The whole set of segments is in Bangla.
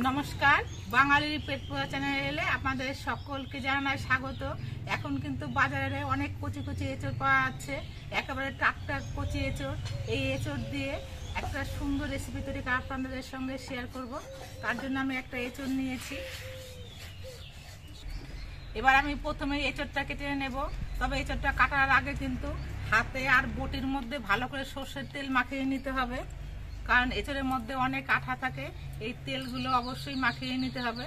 নমস্কার, বাঙালির পেট পোড়া চ্যানেলে আপনাদের সকলকে জানাই স্বাগত। এখন কিন্তু বাজারে অনেক কচি কচি এঁচড় পাওয়া যাচ্ছে, একেবারে টাটকা কচি এঁচড়। এই এঁচড় দিয়ে একটা সুন্দর রেসিপি তৈরি করে আপনাদের সঙ্গে শেয়ার করব। তার জন্য আমি একটা এঁচড় নিয়েছি। এবার আমি প্রথমে এঁচড়টা কেটে নেব। তবে এঁচড়টা কাটার আগে কিন্তু হাতে আর বটির মধ্যে ভালো করে সর্ষের তেল মাখিয়ে নিতে হবে, কারণ এঁচড়ের মধ্যে অনেক আঠা থাকে। এই তেলগুলো অবশ্যই মাখিয়ে নিতে হবে,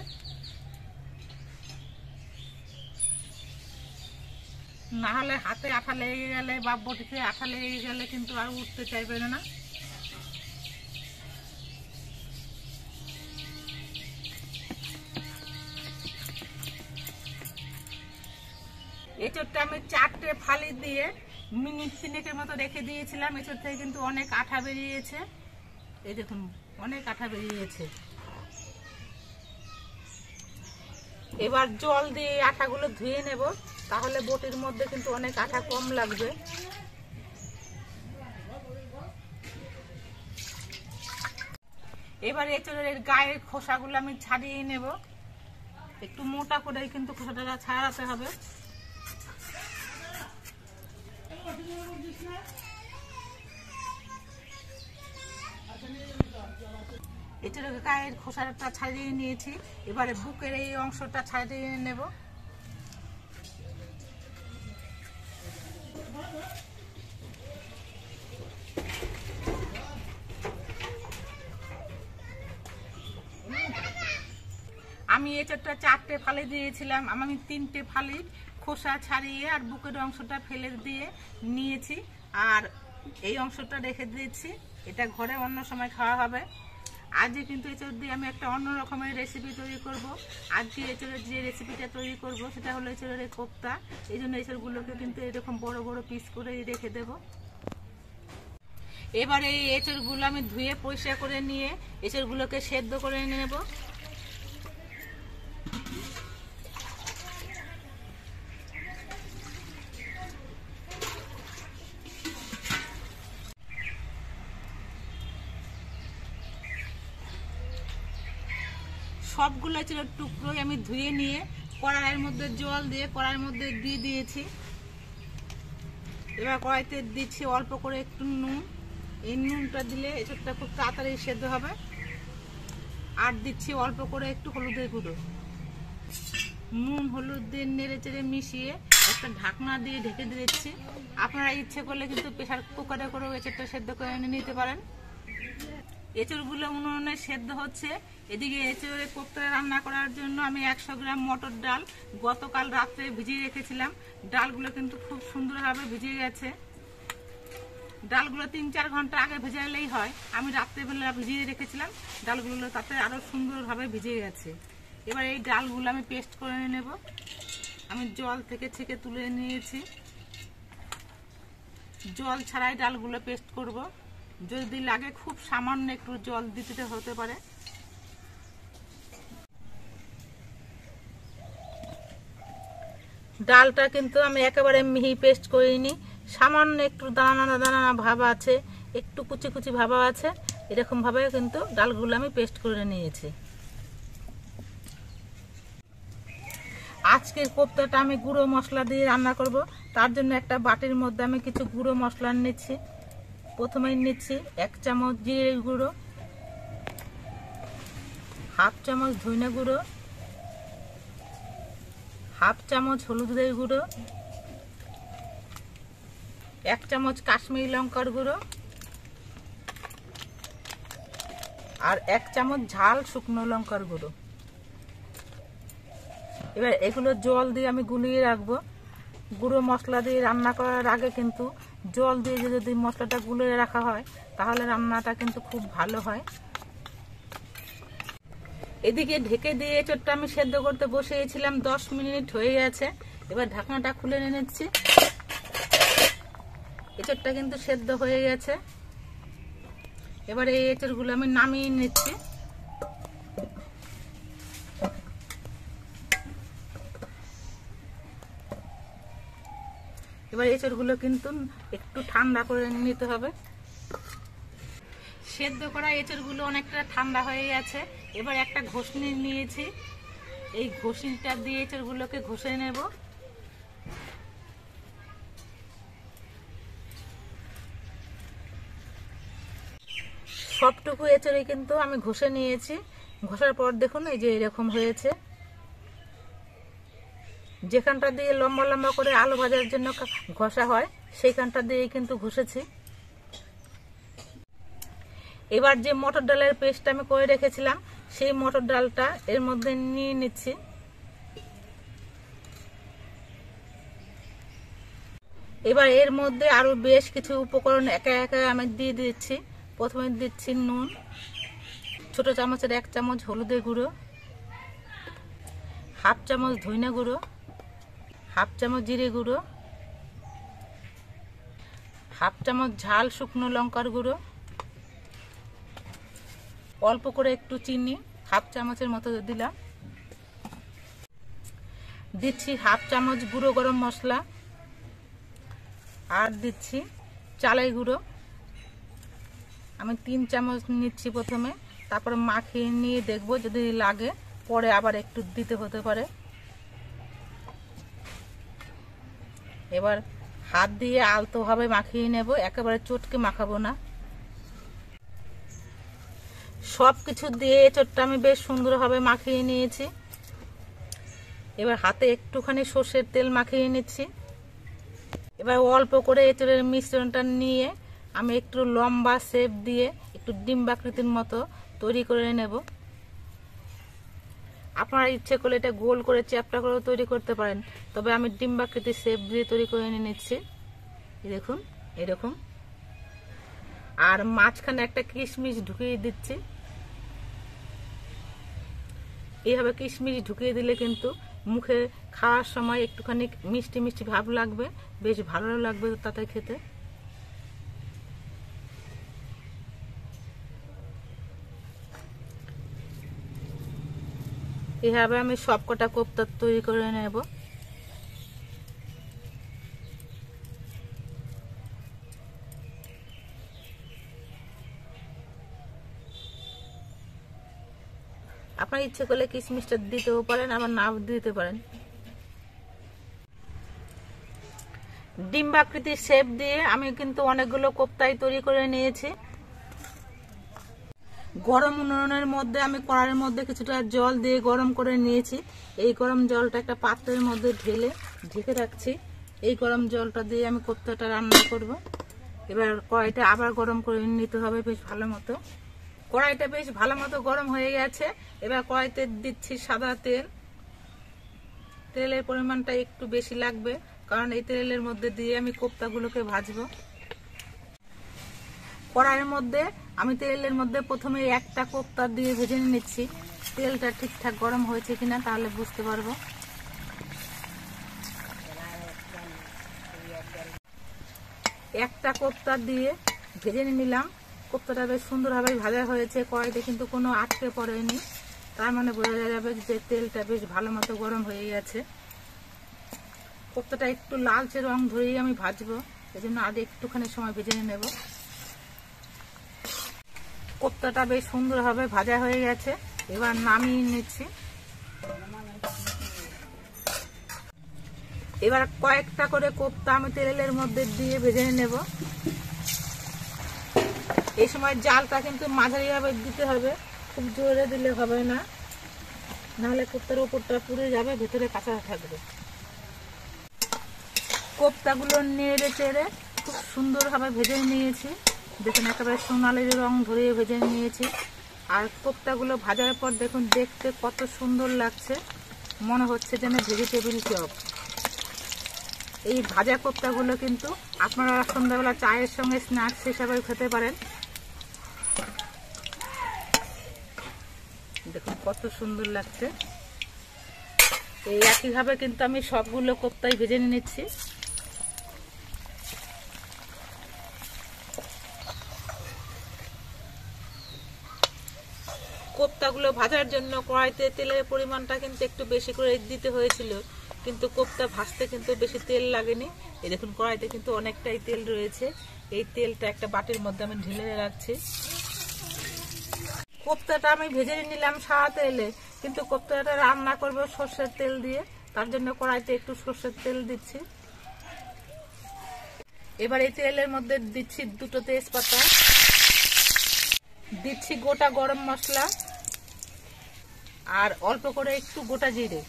না হলে হাতে আঠা লেগে গেলে বা বটিতে আঠা লেগে গেলে কিন্তু আর উঠতে চাইবে না। এঁচড়টা আমি 4টে ফালি দিয়ে মিনিট 3 মতো রেখে দিয়েছিলাম। এঁচড় থেকে কিন্তু অনেক আঠা বেরিয়েছে, এই দেখুন অনেক আঠা বেরিয়েছে। এবার জল দিয়ে আঠাগুলো ধুয়ে নেব, তাহলে বটির মধ্যে কিন্তু অনেক আঠা কম লাগবে। এবার এঁচড়ের গায়ের খোসাগুলো আমি ছাড়িয়ে নেব। একটু মোটা করে কিন্তু খোসাটা ছাড়াতে হবে। এঁচড়ের গায়ের খোসাটা ছাড়িয়ে নিয়েছি। এবারে বুকের এই অংশটা ছাড়িয়ে নেব। আমি এঁচড়টা 4টে ফালি দিয়েছিলাম, আমি 3টে ফালি খোসা ছাড়িয়ে আর বুকের অংশটা ফেলে দিয়ে নিয়েছি, আর এই অংশটা রেখে দিয়েছি। এটা ঘরে অন্য সময় খাওয়া হবে। আজকে কিন্তু এঁচড় দিয়ে আমি একটা অন্য রকমের রেসিপি তৈরি করব। আজকে এঁচড়ের যে রেসিপিটা তৈরি করব সেটা হলো এঁচড়ের কোপ্তা। এই জন্য এঁচড়গুলোকে কিন্তু এরকম বড় বড় পিস করে রেখে দেব। এবার এই এঁচড়গুলো আমি ধুয়ে পরিষ্কার করে নিয়ে এঁচড়গুলোকে সেদ্ধ করে নেব। সবগুলো এঁচড়ের টুকরোই আমি ধুয়ে নিয়ে কড়াইয়ের মধ্যে জল দিয়ে কড়াইয়ের মধ্যে দিয়ে দিয়েছি। এবার কড়াইতে দিচ্ছি অল্প করে একটু নুন। এই নুনটা দিলে এঁচড়টা খুব তাড়াতাড়ি সেদ্ধ হবে। আর দিচ্ছি অল্প করে একটু হলুদের গুঁড়ো। নুন হলুদ দিয়ে নেড়ে চেড়ে মিশিয়ে একটা ঢাকনা দিয়ে ঢেকে দিচ্ছি। আপনারা ইচ্ছে করলে কিন্তু প্রেসার কুকারে করেও এঁচড়টা সেদ্ধ করে নিতে পারেন। এঁচড়গুলো উনুনে সেদ্ধ হচ্ছে। এদিকে এঁচড়ের কোপ্তা রান্না করার জন্য আমি 100 গ্রাম মটর ডাল গতকাল রাত্রে ভিজিয়ে রেখেছিলাম। ডালগুলো কিন্তু খুব সুন্দরভাবে ভিজে গেছে। ডালগুলো 3-4 ঘন্টা আগে ভেজালেই হয়। আমি রাত্রেবেলা ভিজিয়ে রেখেছিলাম, ডালগুলো তাতে আরো সুন্দরভাবে ভিজে গেছে। এবার এই ডালগুলো আমি পেস্ট করে নেব। আমি জল থেকে ছেঁকে তুলে নিয়েছি। জল ছাড়াই ডালগুলো পেস্ট করব। যদি লাগে খুব সামান্য একটু জল দিতে হতে পারে। ডালটা কিন্তু আমি একেবারে মিহি পেস্ট করিনি, সামান্য একটু দানা দানা ভাব আছে, একটু কুচি কুচি ভাব আছে। এরকম ভাবে কিন্তু ডালগুলো আমি পেস্ট করে নিয়েছি। আজকের কোপ্তাটা আমি গুঁড়ো মশলা দিয়ে রান্না করব। তার জন্য একটা বাটির মধ্যে আমি কিছু গুঁড়ো মশলা নিচ্ছি। প্রথমেই নিচ্ছি 1 চামচ জিরে গুঁড়ো, হাফ চামচ ধনে গুঁড়ো, হাফ চামচ হলুদের গুঁড়ো, 1 চামচ কাশ্মীরি লঙ্কার গুঁড়ো, আর 1 চামচ ঝাল শুকনো লঙ্কার গুঁড়ো। এবার এগুলো জল দিয়ে আমি গুলিয়ে রাখবো। গুঁড়ো মশলা দিয়ে রান্না করার আগে কিন্তু জল দিয়ে যদি মশলাটা গুলিয়ে রাখা হয় তাহলে রান্নাটা কিন্তু খুব ভালো হয়। এদিকে ঢেকে দিয়ে এঁচড়টা আমি সেদ্ধ করতে বসিয়েছিলাম, 10 মিনিট হয়ে গেছে। এবার ঢাকনাটা খুলে নিচ্ছি। এঁচড়টা কিন্তু সেদ্ধ হয়ে গেছে। এবার এই এঁচড়গুলো আমি নামিয়ে নিচ্ছি। এবার এঁচড়গুলো কিন্তু একটু ঠান্ডা করে নিতে হবে। সেদ্ধ করা এঁচড়গুলো অনেকটা ঠান্ডা হয়ে গেছে। এবার একটা ঘষনি নিয়েছি, এই ঘষনিটা দিয়ে এঁচড়গুলোকে ঘষে নেব। সবটুকু এঁচড়ে কিন্তু আমি ঘষে নিয়েছি। ঘষার পর দেখুন এই যে এরকম হয়েছে। যেখানটা দিয়ে লম্বা লম্বা করে আলু ভাজার জন্য ঘষা হয় সেইখানটা দিয়ে কিন্তু ঘষেছি। এবার যে মটর ডালের পেস্ট আমি করে রেখেছিলাম সেই মটর ডালটা এর মধ্যে নিয়ে নিচ্ছি। এবার এর মধ্যে আরো বেশ কিছু উপকরণ একা একা আমি দিয়ে দিচ্ছি। প্রথমে দিচ্ছি নুন, ছোট চামচের 1 চামচ হলুদের গুঁড়ো, হাফ চামচ ধনিয়া গুঁড়ো, হাফ চামচ জিরে গুঁড়ো, হাফ চামচ ঝাল শুকনো লঙ্কার গুঁড়ো, অল্প করে একটু চিনি হাফ চামচের মতো দিলাম, দিচ্ছি হাফ চামচ গুঁড়ো গরম মশলা, আর দিচ্ছি চালের গুঁড়ো। আমি 3 চামচ নিচ্ছি প্রথমে, তারপর মাখিয়ে নিয়ে দেখবো যদি লাগে পরে আবার একটু দিতে হতে পারে। এবার হাত দিয়ে আলতোভাবে মাখিয়ে নেব, একেবারে চটকে মাখাবো না। সব কিছু দিয়ে এঁচড়টা আমি বেশ সুন্দরভাবে মাখিয়ে নিয়েছি। এবার হাতে একটুখানি সর্ষের তেল মাখিয়ে নিচ্ছি। এবার অল্প করে এঁচড়ের মিশ্রণটা নিয়ে আমি একটু লম্বা শেপ দিয়ে একটু ডিম্বাকৃতির মতো তৈরি করে নেব। আপনারা ইচ্ছে করলে এটা গোল করে চ্যাপটা করে তৈরি করতে পারেন, তবে আমি ডিম্বাকৃতির শেপ দিয়ে তৈরি করে নিচ্ছি। দেখুন এরকম। আর মাঝখানে একটা কিশমিশ ঢুকিয়ে দিচ্ছি। এইভাবে কিশমিশ ঢুকিয়ে দিলে কিন্তু মুখে খাওয়ার সময় একটুখানি মিষ্টি মিষ্টি ভাব লাগবে, বেশ ভালো লাগবে তাতে খেতে। এইভাবে আমি সবকটা কোপ্তা তৈরি করে নেব। আপনার ইচ্ছে করলে কিশমিশটা দিতেও পারেন, আবার নাও দিতে পারেন। ডিম্বাকৃতির শেপ দিয়ে আমি কিন্তু অনেকগুলো কোপ্তাই তৈরি করে নিয়েছি। গরম উনুনের মধ্যে আমি কড়াইয়ের মধ্যে কিছুটা জল দিয়ে গরম করে নিয়েছি। এই গরম জলটা একটা পাত্রের মধ্যে ঢেলে ঢেকে রাখছি। এই গরম জলটা দিয়ে আমি কোপ্তাটা রান্না করব। এবার কড়াইটা আবার গরম করে নিতে হবে বেশ ভালো মতো। কড়াইটা বেশ ভালো মতো গরম হয়ে গেছে। এবার কড়াইতে দিচ্ছি সাদা তেল। তেলের পরিমাণটা একটু বেশি লাগবে, কারণ এই তেলের মধ্যে দিয়ে আমি কোপ্তাগুলোকে ভাজবো। কড়াইয়ের মধ্যে আমি তেলের মধ্যে প্রথমে একটা কোপ্তা দিয়ে ভেজে নিচ্ছি। তেলটা ঠিকঠাক গরম হয়েছে কিনা তাহলে বুঝতে পারবো। একটা কোপ্তা দিয়ে ভেজে নিলাম। কোপ্তাটা বেশ সুন্দরভাবে ভাজা হয়েছে, কড়াইতে কিন্তু কোনো আটকে পড়েনি, তার মানে বোঝা যাবে যে তেলটা বেশ ভালো মতো গরম হয়ে গেছে। কোপ্তাটা একটু লালচে রং ধরেই আমি ভাজবো, এই জন্য আগে একটুখানি সময় ভেজে নেব। কোপ্তাটা বেশ সুন্দরভাবে ভাজা হয়ে গেছে, এবার নামিয়ে নিচ্ছি। এবার কয়েকটা করে কোপ্তা আমি তেলের মধ্যে দিয়ে ভেজে নেব। এই সময় জালটা কিন্তু মাঝারিভাবে দিতে হবে, খুব জোরে দিলে হবে না, নাহলে কোপ্তার উপরটা পুড়ে যাবে, ভেতরে কাঁচা থাকবে। কোপ্তাগুলো নেড়ে চেড়ে খুব সুন্দরভাবে ভেজে নিয়েছি। দেখুন একেবারে সোনালি রং ধরিয়ে ভেজে নিয়েছি। আর কোপ্তাগুলো ভাজার পর দেখুন দেখতে কত সুন্দর লাগছে, মনে হচ্ছে যেন ভেজিটেবিল চপ। এই ভাজা কোপ্তাগুলো কিন্তু আপনারা সন্ধ্যাবেলা চায়ের সঙ্গে স্ন্যাক্স হিসাবে খেতে পারেন। দেখুন কত সুন্দর লাগছে। এই একইভাবে কিন্তু আমি সবগুলো কোপ্তাই ভেজে নিচ্ছি। কোপ্তাগুলো ভাজার জন্য কড়াইতে তেলের পরিমাণটা কিন্তু একটু বেশি করে দিতে হয়েছিল, কিন্তু কোপ্তা ভাজতে কিন্তু বেশি তেল লাগেনি। এই দেখুন কড়াইতে কিন্তু অনেকটাই তেল রয়েছে। এই তেলটা একটা বাটির মধ্যে আমি ঢেলে রাখছি। কোপ্তাটা আমি ভেজে নিলাম সাদা তেলে, কিন্তু কোপ্তাটা রান্না করবো সর্ষের তেল দিয়ে, তার জন্য কড়াইতে একটু সর্ষের তেল দিচ্ছি। এবার এই তেলের মধ্যে দিচ্ছি 2টো তেজপাতা, দিচ্ছি গোটা গরম মশলা আর অল্প করে একটু গোটা জিরে।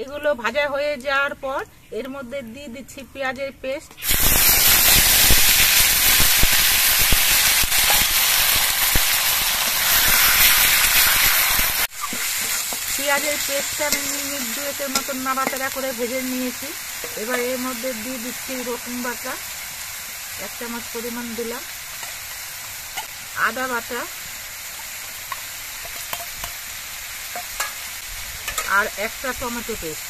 এগুলো ভাজা হয়ে যাওয়ার পর এর মধ্যে দিয়ে দিচ্ছি পেঁয়াজের পেস্ট। পেঁয়াজের পেস্টটা আমি মিনিট 2-এর মতন নাড়াচাড়া করে ভেজে নিয়েছি। এবার এর মধ্যে দিয়ে দিচ্ছি রসুন বাটা 1 চামচ পরিমাণ দিলাম, আদা বাটা আর একটা টমেটো পেস্ট।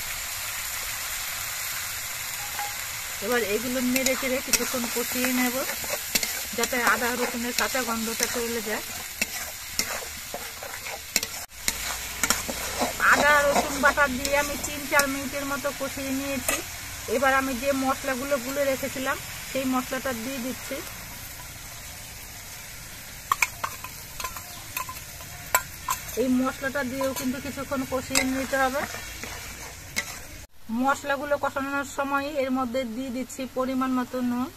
এবার এগুলো নেড়ে চেড়ে কিছুক্ষণ কষিয়ে নেব, যাতে আদা রসুনের কাঁচা গন্ধটা চলে যায়। আদা রসুন বাটা দিয়ে আমি 3-4 মিনিটের মতো কষিয়ে নিয়েছি। এবার আমি যে মশলাগুলো গুলে রেখেছিলাম সেই মশলাটা দিয়ে দিচ্ছি। এই মশলাটা দিয়েও কিন্তু কিছুক্ষণ কষিয়ে নিতে হবে। মশলাগুলো কষানোর সময় এর মধ্যে দিয়ে দিচ্ছি পরিমাণ মতো নুন,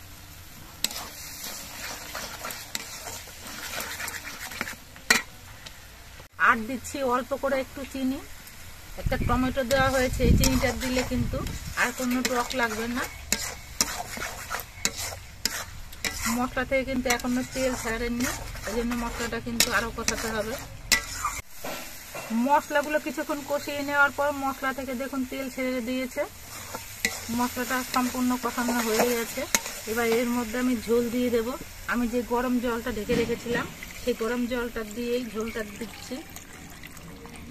আর দিচ্ছি অল্প করে একটু চিনি। একটা টমেটো দেওয়া হয়েছে, এই চিনিটা দিলে কিন্তু আর কোনো টক লাগবে না। মশলা থেকে কিন্তু এখনো তেল ছাড়েনি, এই জন্য মশলাটা কিন্তু আরো কষাতে হবে। মশলাগুলো কিছুক্ষণ কষিয়ে নেওয়ার পর মশলা থেকে দেখুন তেল ছেড়ে দিয়েছে, মশলাটা সম্পূর্ণ কষানো হয়ে গেছে। এবার এর মধ্যে আমি ঝোল দিয়ে দেব। আমি যে গরম জলটা ঢেকে রেখেছিলাম সেই গরম জলটা দিয়েই ঝোলটা দিচ্ছি।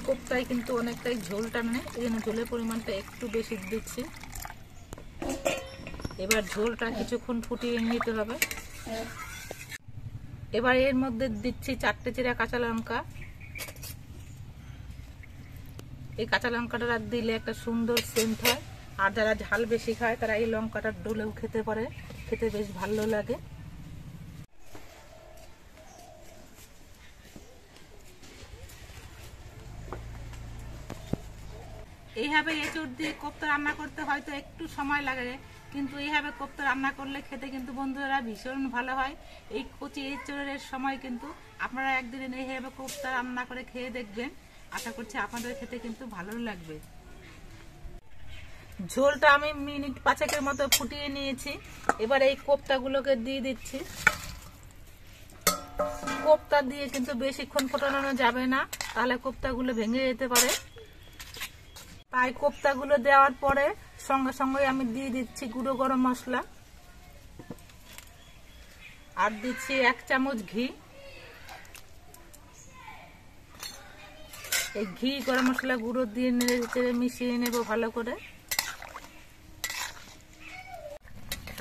কোপ্তায় কিন্তু অনেকটাই ঝোল টানে, এই জন্য ঝোলের পরিমাণটা একটু বেশি দিচ্ছি। এবার ঝোলটা কিছুক্ষণ ফুটিয়ে নিতে হবে। এবার এর মধ্যে দিচ্ছি 4টে চিরা কাঁচা লঙ্কা। এই কাঁচা লঙ্কাটা দিলে একটা সুন্দর সেন্ট হয়, আর যারা ঝাল বেশি খায় তারা এই লঙ্কাটা ডলেও খেতে পারে, খেতে বেশ ভালো লাগে। এইভাবে এঁচড় দিয়ে কোপ্তা রান্না করতে হয়তো একটু সময় লাগে, কিন্তু এইভাবে কোপ্তা রান্না করলে খেতে কিন্তু বন্ধুরা ভীষণ ভালো হয়। এই কচি এঁচড়ের সময় কিন্তু আপনারা একদিন এইভাবে কোপ্তা রান্না করে খেয়ে দেখবেন, আশা করছি আপনাদের খেতে কিন্তু ভালো লাগবে। ঝোলটা আমি মিনিট 5-এর মতো ফুটিয়ে নিয়েছি। এবার এই কোপ্তাগুলোকে দিয়ে দিচ্ছি। কোপ্তা দিয়ে কিন্তু বেশিক্ষণ ফোটানো যাবে না, তাহলে কোপ্তাগুলো ভেঙে যেতে পারে। তাই কোপ্তাগুলো দেওয়ার পরে সঙ্গে সঙ্গে আমি দিয়ে দিচ্ছি গুঁড়ো গরম মশলা, আর দিচ্ছি 1 চামচ ঘি। এই ঘি গরম মশলা গুঁড়ো দিয়ে নেড়ে চেড়ে মিশিয়ে নেব ভালো করে।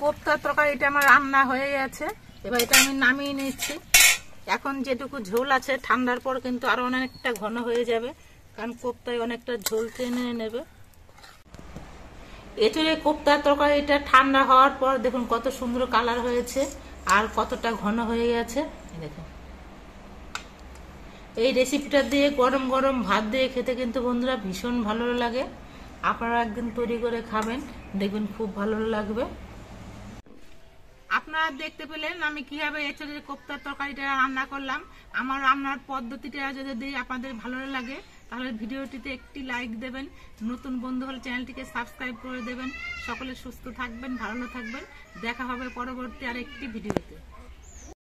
কোপ্তার তরকারিটা আমার রান্না হয়ে গেছে, এবার এটা আমি নামিয়ে নিচ্ছি। এখন যেটুকু ঝোল আছে ঠান্ডার পর কিন্তু আরো অনেকটা ঘন হয়ে যাবে, কারণ কোপ্তায় অনেকটা ঝোল টেনে নেবে। এঁচড়ে কোপ্তার তরকারিটা ঠান্ডা হওয়ার পর দেখুন কত সুন্দর কালার হয়েছে আর কতটা ঘন হয়ে গেছে। দেখুন এই রেসিপিটা দিয়ে গরম গরম ভাত দিয়ে খেতে কিন্তু বন্ধুরা ভীষণ ভালো লাগে। আপনারা একদিন তৈরি করে খাবেন, দেখবেন খুব ভালো লাগবে। আপনারা দেখতে পেলেন আমি কিভাবে এঁচড়ের কোপ্তার তরকারিটা রান্না করলাম। আমার রান্নার পদ্ধতিটা যদি আপনাদের ভালো লাগে তাহলে ভিডিওটিতে একটি লাইক দেবেন, নতুন বন্ধু হলে চ্যানেলটিকে সাবস্ক্রাইব করে দেবেন। সকলে সুস্থ থাকবেন, ভালো থাকবেন। দেখা হবে পরবর্তী আরেকটি ভিডিওতে।